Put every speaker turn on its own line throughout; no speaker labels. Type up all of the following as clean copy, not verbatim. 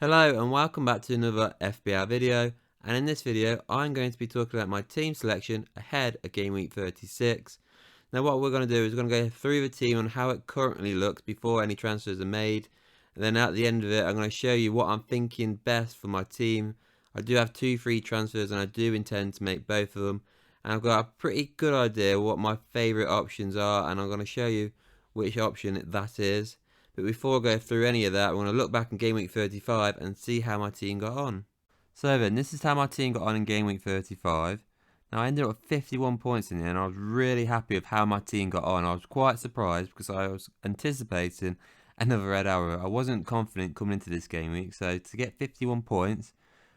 Hello and welcome back to another FPL video, and in this video I'm going to be talking about my team selection ahead of game week 36. Now what we're going to do is we're going to go through the team and how it currently looks before any transfers are made, and then at the end of it I'm going to show you what I'm thinking best for my team. I do have 2 free transfers and I do intend to make both of them, and I've got a pretty good idea what my favourite options are, and I'm going to show you which option that is. But before I go through any of that, I want to look back in game week 35 and see how my team got on. So then, this is how my team got on in game week 35. Now I ended up with 51 points in the end. I was really happy with how my team got on. I was quite surprised because I was anticipating another red arrow. I wasn't confident coming into this game week, so to get 51 points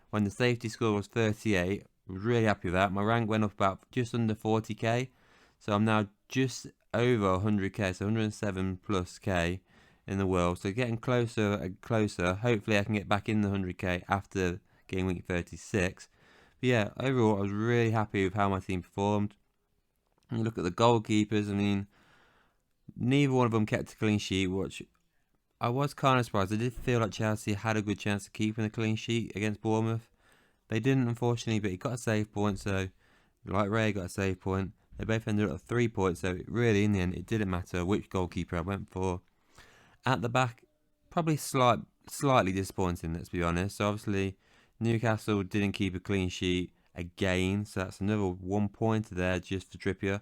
when the safety score was 38, I was really happy with that. My rank went up about just under 40k, so I'm now just over 100k, so 107 plus k in the world, so getting closer and closer. Hopefully I can get back in the 100k after game week 36. But yeah, overall I was really happy with how my team performed. And you look at the goalkeepers, I mean, neither one of them kept a clean sheet, which I was kind of surprised. I did feel like Chelsea had a good chance of keeping a clean sheet against Bournemouth. They didn't, unfortunately, but he got a save point, so like Ray got a save point. They both ended up with 3 points, so really in the end it didn't matter which goalkeeper I went for. At the back, probably slightly disappointing, let's be honest. So obviously, Newcastle didn't keep a clean sheet again, so that's another 1 point there just for Trippier.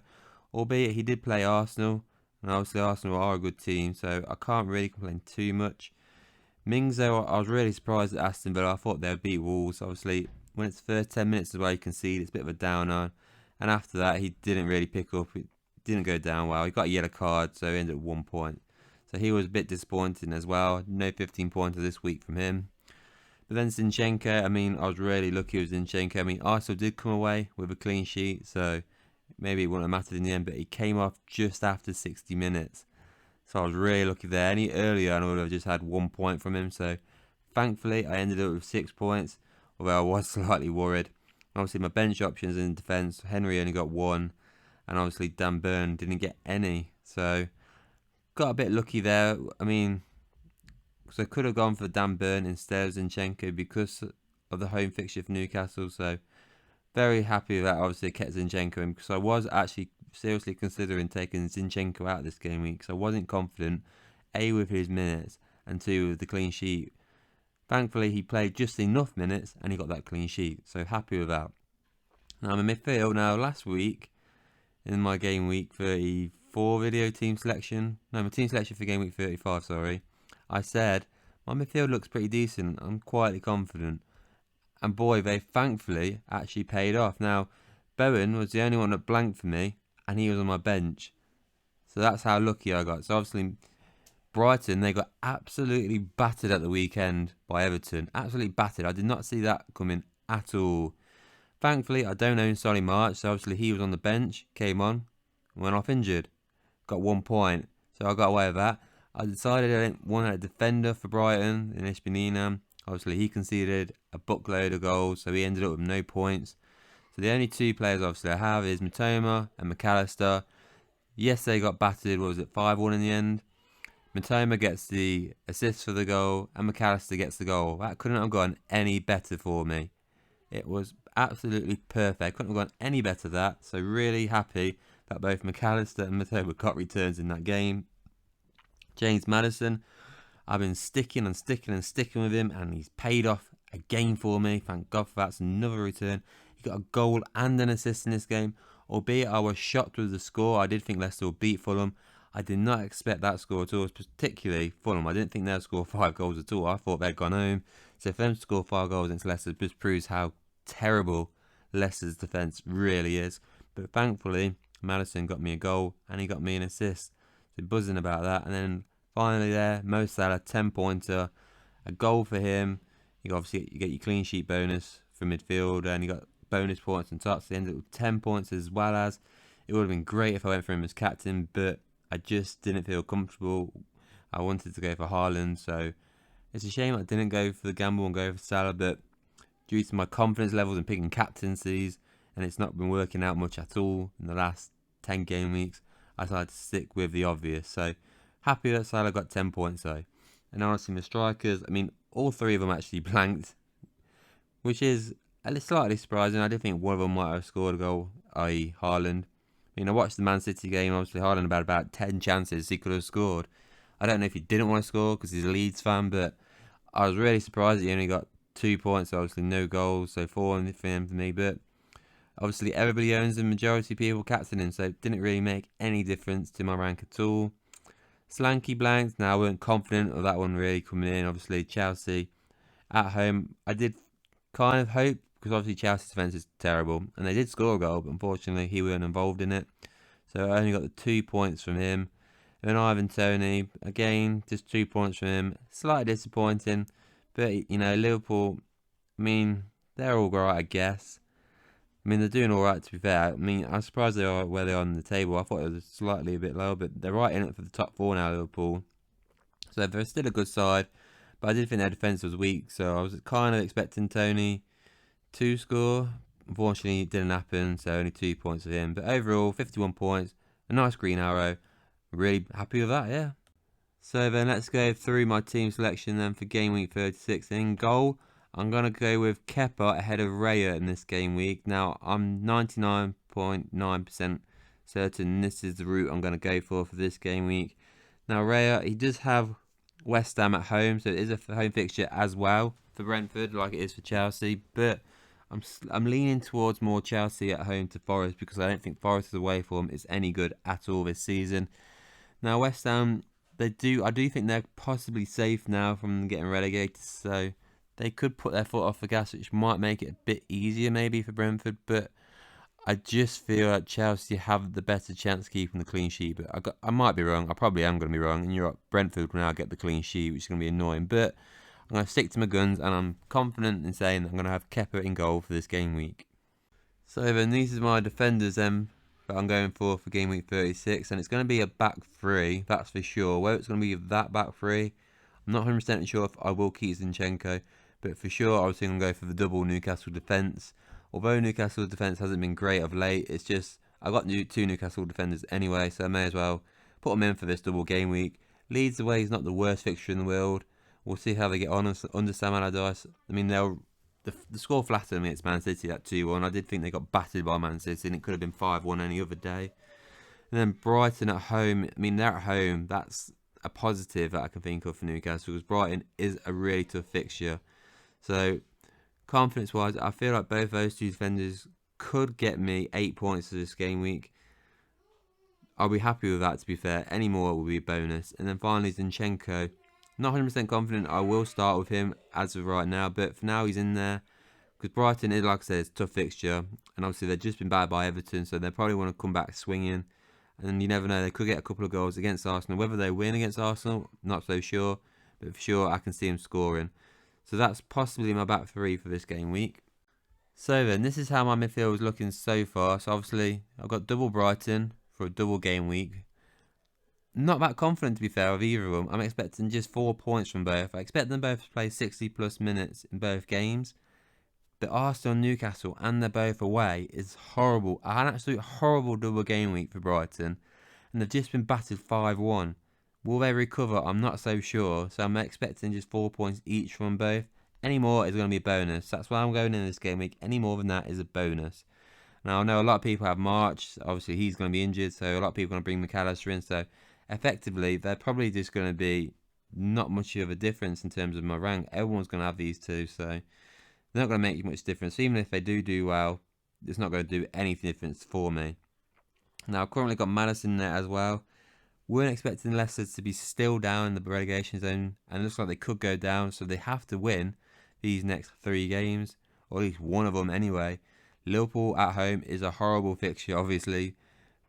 Albeit he did play Arsenal, and obviously Arsenal are a good team, so I can't really complain too much. Mings, though, I was really surprised at Aston Villa. I thought they would beat Wolves. Obviously, when it's the first 10 minutes of the way you concede, it's a bit of a downer. And after that, he didn't really pick up. It didn't go down well. He got a yellow card, so he ended up 1 point. So he was a bit disappointing as well. No 15 pointers this week from him. But then Zinchenko, I mean, I was really lucky with Zinchenko. I mean, Arsenal did come away with a clean sheet, so maybe it wouldn't have mattered in the end, but he came off just after 60 minutes. So I was really lucky there. Any earlier, I would have just had 1 point from him. So thankfully, I ended up with 6 points, although I was slightly worried. Obviously, my bench options in defence, Henry only got 1, and obviously Dan Burn didn't get any. So got a bit lucky there. I mean, so I could have gone for Dan Burn instead of Zinchenko because of the home fixture for Newcastle. So very happy with that. Obviously, I kept Zinchenko in because I was actually seriously considering taking Zinchenko out this game week because I wasn't confident, A, with his minutes, and 2, with the clean sheet. Thankfully, he played just enough minutes and he got that clean sheet. So happy with that. Now I'm in midfield. Now last week, in my game week 34 video team selection, no, my team selection for game week 35, sorry, I said my midfield looks pretty decent. I'm quietly confident. And boy, they thankfully actually paid off. Now, Bowen was the only one that blanked for me, and he was on my bench. So that's how lucky I got. So obviously, Brighton, they got absolutely battered at the weekend by Everton. Absolutely battered. I did not see that coming at all. Thankfully, I don't own Solly March, so obviously he was on the bench, came on, went off injured. Got 1 point, so I got away with that. I decided I didn't want a defender for Brighton in Ishbinina. Obviously, he conceded a buckload of goals, so he ended up with no points. So the only 2 players obviously I have is Matoma and McAllister. Yes, they got battered. What was it, 5-1 in the end? Matoma gets the assist for the goal, and McAllister gets the goal. That couldn't have gone any better for me. It was absolutely perfect. Couldn't have gone any better than that. So really happy that both McAllister and Matoma got returns in that game. James Maddison, I've been sticking with him, and he's paid off again for me. Thank God for that. It's another return. He got a goal and an assist in this game. Albeit I was shocked with the score. I did think Leicester would beat Fulham. I did not expect that score at all, particularly Fulham. I didn't think they'd score 5 goals at all. I thought they'd gone home. So for them to score 5 goals against Leicester just proves how terrible Leicester's defence really is. But thankfully, Maddison got me a goal and he got me an assist. So buzzing about that. And then finally there, Mo Salah, 10-pointer, a goal for him. You get your clean sheet bonus for midfield, and you got bonus points on top. So he ended up with 10 points, as well as it would have been great if I went for him as captain, but I just didn't feel comfortable. I wanted to go for Haaland, so it's a shame I didn't go for the gamble and go for Salah, but due to my confidence levels in picking captaincies, and it's not been working out much at all in the last 10 game weeks, I decided to stick with the obvious. So happy that Salah got 10 points though. And honestly, my strikers, I mean, all 3 of them actually blanked, which is slightly surprising. I did think one of them might have scored a goal, i.e. Haaland. I mean, I watched the Man City game. Obviously, Haaland had about 10 chances he could have scored. I don't know if he didn't want to score because he's a Leeds fan, but I was really surprised that he only got 2 points. Obviously, no goals, so 4 for him for me. But obviously, everybody owns him. Majority of people captain him, so it didn't really make any difference to my rank at all. Slanky blanked. Now I weren't confident of that one really coming in. Obviously, Chelsea at home. I did kind of hope, because obviously Chelsea's defence is terrible, and they did score a goal, but unfortunately he weren't involved in it. So I only got the 2 points from him. And then Ivan Toney, again, just 2 points from him. Slightly disappointing, but you know, Liverpool, I mean, they're all right, I guess. I mean, they're doing all right, to be fair. I mean, I'm surprised they are where they are on the table. I thought it was slightly a bit lower, but they're right in it for the top 4 now, Liverpool. So they're still a good side, but I did think their defence was weak, so I was kind of expecting Toney to score. Unfortunately, it didn't happen, so only 2 points for him. But overall, 51 points, a nice green arrow. Really happy with that, yeah. So then let's go through my team selection then for game week 36. In goal, I'm going to go with Kepa ahead of Raya in this game week. Now, I'm 99.9% certain this is the route I'm going to go for this game week. Now, Raya, he does have West Ham at home, so it is a home fixture as well for Brentford, like it is for Chelsea. But I'm leaning towards more Chelsea at home to Forest, because I don't think Forest's away form is any good at all this season. Now, West Ham, I do think they're possibly safe now from getting relegated, so they could put their foot off the gas, which might make it a bit easier maybe for Brentford. But I just feel like Chelsea have the better chance of keeping the clean sheet. But I might be wrong. I probably am going to be wrong. And you're right, Brentford will now get the clean sheet, which is going to be annoying. But I'm going to stick to my guns, and I'm confident in saying that I'm going to have Kepa in goal for this game week. So then these are my defenders that I'm going for game week 36, and it's going to be a back 3, that's for sure. Whether it's going to be that back 3, I'm not 100% sure if I will keep Zinchenko, but for sure I was going to go for the double Newcastle defence. Although Newcastle's defence hasn't been great of late, it's just I got 2 Newcastle defenders anyway, so I may as well put them in for this double game week. Leeds away is not the worst fixture in the world. We'll see how they get on under Sam Allardyce. I mean, the score flattered me. It's Man City at 2-1. I did think they got battered by Man City, and it could have been 5-1 any other day. And then Brighton at home. I mean, they're at home. That's a positive that I can think of for Newcastle, because Brighton is a really tough fixture. So, confidence-wise, I feel like both those 2 defenders could get me 8 points for this game week. I'll be happy with that, to be fair. Any more will be a bonus. And then finally, Zinchenko. Not 100% confident I will start with him as of right now, but for now he's in there. Because Brighton is, like I said, it's a tough fixture. And obviously they've just been battered by Everton, so they probably want to come back swinging. And you never know, they could get a couple of goals against Arsenal. Whether they win against Arsenal, not so sure. But for sure, I can see him scoring. So that's possibly my back 3 for this game week. So then, this is how my midfield is looking so far. So obviously, I've got double Brighton for a double game week. Not that confident, to be fair, of either of them. I'm expecting just 4 points from both. I expect them both to play 60 plus minutes in both games. But Arsenal and Newcastle, and they're both away, is horrible. I had an absolute horrible double game week for Brighton, and they've just been battered 5-1. Will they recover? I'm not so sure. So I'm expecting just 4 points each from both. Any more is going to be a bonus. That's why I'm going in this game week. Any more than that is a bonus. Now, I know a lot of people have March. Obviously, he's going to be injured, so a lot of people are going to bring McAllister in. So effectively, they're probably just going to be not much of a difference in terms of my rank. Everyone's going to have these 2, so they're not going to make much difference. Even if they do well, it's not going to do any difference for me. Now, I've currently got Madison there as well. Weren't expecting Leicester to be still down in the relegation zone, and it looks like they could go down, so they have to win these next 3 games, or at least one of them anyway. Liverpool at home is a horrible fixture, obviously,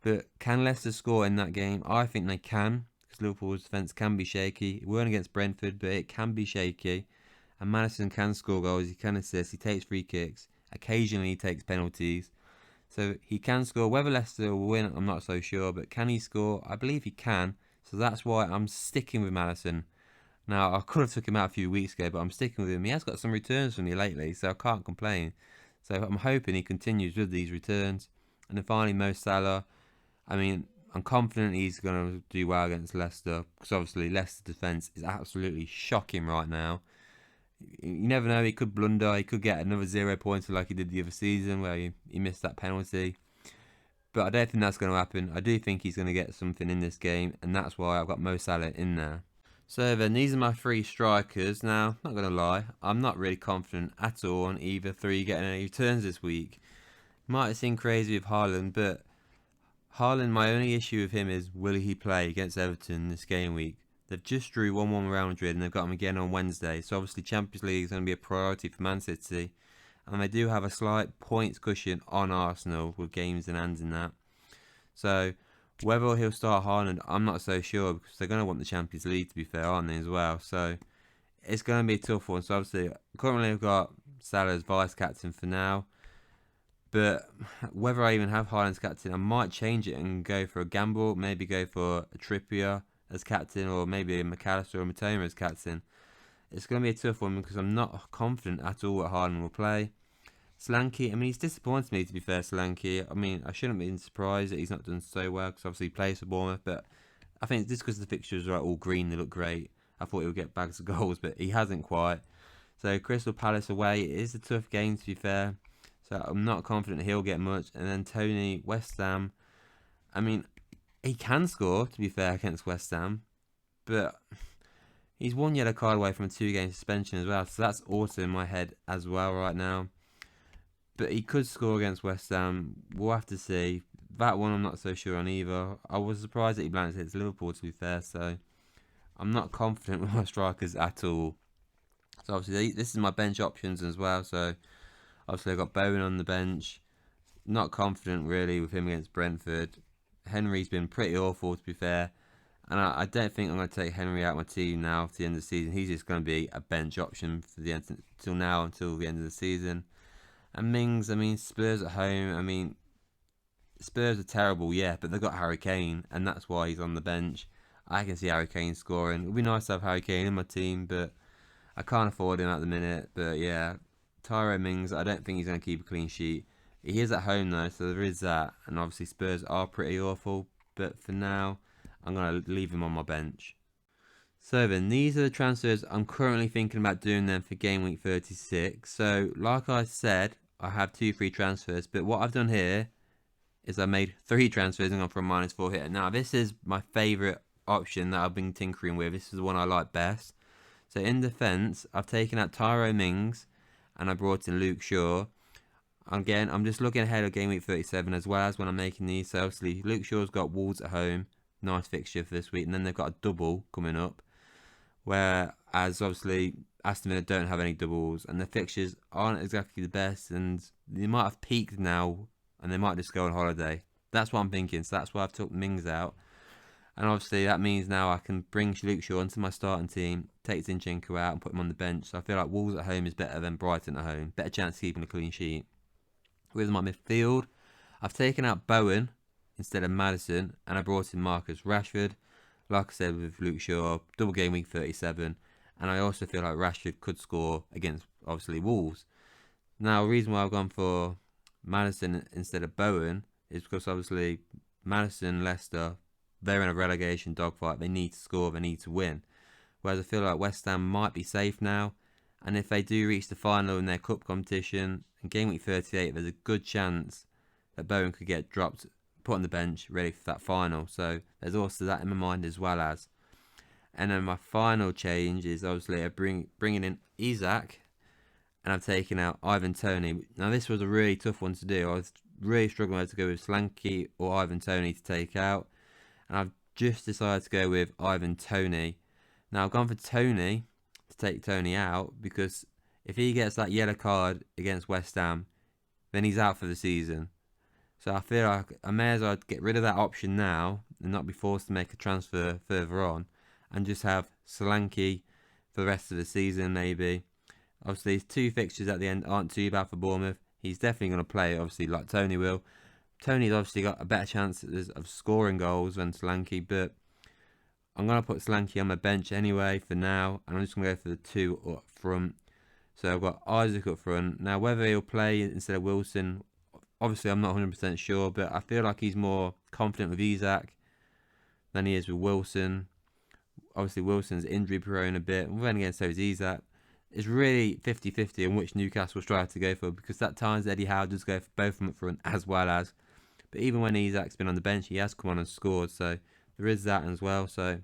but can Leicester score in that game? I think they can, because Liverpool's defence can be shaky. We weren't against Brentford, but it can be shaky, and Madison can score goals, he can assist, he takes free kicks, occasionally he takes penalties, so he can score. Whether Leicester will win, I'm not so sure, but can he score? I believe he can, so that's why I'm sticking with Madison. Now, I could have took him out a few weeks ago, but I'm sticking with him. He has got some returns for me lately, so I can't complain. So I'm hoping he continues with these returns. And then finally, Mo Salah. I mean, I'm confident he's going to do well against Leicester, because obviously Leicester's defence is absolutely shocking right now. You never know, he could blunder, he could get another 0 pointer like he did the other season where he missed that penalty. But I don't think that's going to happen. I do think he's going to get something in this game, and that's why I've got Mo Salah in there. So then, these are my 3 strikers. Now, not going to lie, I'm not really confident at all on either 3 getting any returns this week. Might seem crazy with Haaland, but Haaland, my only issue with him is, will he play against Everton this game week? They've just drew 1-1 Real Madrid, and they've got him again on Wednesday. So obviously Champions League is going to be a priority for Man City. And they do have a slight points cushion on Arsenal with games in hand in that. So whether he'll start Haaland, I'm not so sure, because they're going to want the Champions League, to be fair, aren't they, as well? So it's going to be a tough one. So obviously, currently I've got Salah as vice-captain for now. But whether I even have Haaland as captain, I might change it and go for a gamble. Maybe go for a Trippier as captain, or maybe a McAllister or Matoma as captain. It's going to be a tough one because I'm not confident at all what Haaland will play. Solanke, I mean, he's disappointed me, to be fair, Solanke. I mean, I shouldn't be surprised that he's not done so well because obviously he plays for Bournemouth, but I think it's just because the fixtures are all green, they look great. I thought he would get bags of goals, but he hasn't quite. So Crystal Palace away, it is a tough game, to be fair. So I'm not confident he'll get much. And then Tony, West Ham, I mean, he can score, to be fair, against West Ham, but he's 1 yellow card away from a 2-game suspension as well, so that's also in my head as well right now. But he could score against West Ham. We'll have to see. That one I'm not so sure on either. I was surprised that he blanked against Liverpool, to be fair, so I'm not confident with my strikers at all. So obviously this is my bench options as well, so obviously I've got Bowen on the bench. Not confident really with him against Brentford. Henry's been pretty awful, to be fair. And I don't think I'm going to take Henry out of my team now to the end of the season. He's just going to be a bench option for the end until the end of the season. And Mings, I mean, Spurs at home. I mean, Spurs are terrible, yeah, but they've got Harry Kane, and that's why he's on the bench. I can see Harry Kane scoring. It would be nice to have Harry Kane in my team, but I can't afford him at the minute. But yeah, Tyrone Mings, I don't think he's going to keep a clean sheet. He is at home though, so there is that. And obviously Spurs are pretty awful, but for now, I'm going to leave him on my bench. So then, these are the transfers I'm currently thinking about doing them for Game Week 36. So, like I said, I have 2 free transfers, but what I've done here is I made 3 transfers and gone for a -4 here. Now, this is my favourite option that I've been tinkering with. This is the one I like best. So, in defence, I've taken out Tyrone Mings and I brought in Luke Shaw. Again, I'm just looking ahead of Game Week 37 as well as when I'm making these. So, obviously, Luke Shaw's got Wolves at home. Nice fixture for this week. And then they've got a double coming up. Whereas, obviously, Aston Villa don't have any doubles. And the fixtures aren't exactly the best. And they might have peaked now. And they might just go on holiday. That's what I'm thinking. So, that's why I've took Mings out. And obviously, that means now I can bring Luke Shaw into my starting team. Take Zinchenko out and put him on the bench. So, I feel like Wolves at home is better than Brighton at home. Better chance of keeping a clean sheet. With my midfield, I've taken out Bowen instead of Maddison, and I brought in Marcus Rashford. Like I said, with Luke Shaw, double Game Week 37, and I also feel like Rashford could score against, obviously, Wolves. Now, the reason why I've gone for Maddison instead of Bowen is because, obviously, Maddison, Leicester, they're in a relegation dogfight. They need to score, they need to win. Whereas I feel like West Ham might be safe now, and if they do reach the final in their cup competition, in Game Week 38, there's a good chance that Bowen could get dropped, put on the bench, ready for that final. So there's also that in my mind as well as. And then my final change is obviously bringing in Isak, and I've taken out Ivan Toney. Now this was a really tough one to do. I was really struggling to go with Solanke or Ivan Toney to take out, and I've just decided to go with Ivan Toney. Now I've gone for Toney to take Toney out because if he gets that yellow card against West Ham, then he's out for the season. So I feel like I may as well get rid of that option now and not be forced to make a transfer further on and just have Solanke for the rest of the season maybe. Obviously, his 2 fixtures at the end aren't too bad for Bournemouth. He's definitely going to play, obviously, like Toney will. Toney's obviously got a better chance of scoring goals than Solanke, but I'm going to put Solanke on my bench anyway for now, and I'm just going to go for the 2 up front. So I've got Isaac up front. Now, whether he'll play instead of Wilson, obviously I'm not 100% sure, but I feel like he's more confident with Isak than he is with Wilson. Obviously, Wilson's injury prone a bit. Then again, so is Isak. it's really 50-50 on which Newcastle striker to go for, because at times Eddie Howe does go for both of them up front as well as. But even when Isak's been on the bench, he has come on and scored, so there is that as well. So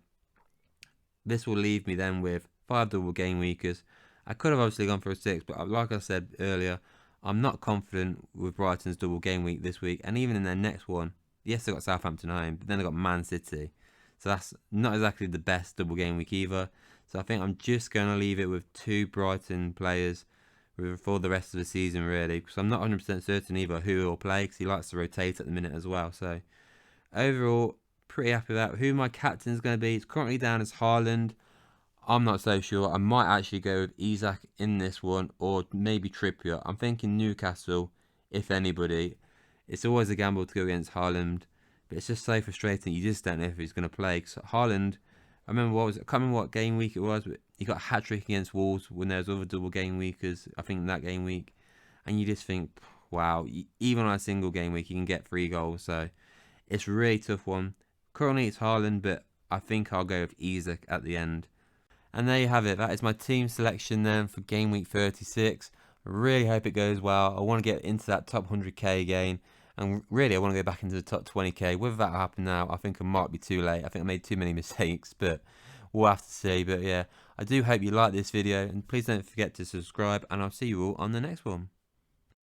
this will leave me then with 5 double game weekers. I could have obviously gone for a 6, but like I said earlier, I'm not confident with Brighton's double game week this week, and even in their next one. Yes, they got Southampton home, but then they got Man City, so that's not exactly the best double game week either. So I think I'm just going to leave it with 2 Brighton players for the rest of the season, really, because I'm not 100% certain either who he'll play, because he likes to rotate at the minute as well. So overall, pretty happy with that. Who my captain is going to be, it's currently down as Haaland. I'm not so sure. I might actually go with Isak in this one, or maybe Trippier. I'm thinking Newcastle, if anybody. It's always a gamble to go against Haaland, but it's just so frustrating. You just don't know if he's going to play. Because Haaland, I remember I can't remember what game week it was, but he got a hat trick against Wolves when there was other double game weekers. I think that game week, and you just think, wow, even on a single game week, you can get 3 goals. So it's a really tough one. Currently, it's Haaland, but I think I'll go with Isak at the end. And there you have it. That is my team selection then for game week 36. I really hope it goes well. I want to get into that top 100k again. And really, I want to go back into the top 20k. Whether that will happen now, I think it might be too late. I think I made too many mistakes, but we'll have to see. But yeah, I do hope you like this video. And please don't forget to subscribe. And I'll see you all on the next one.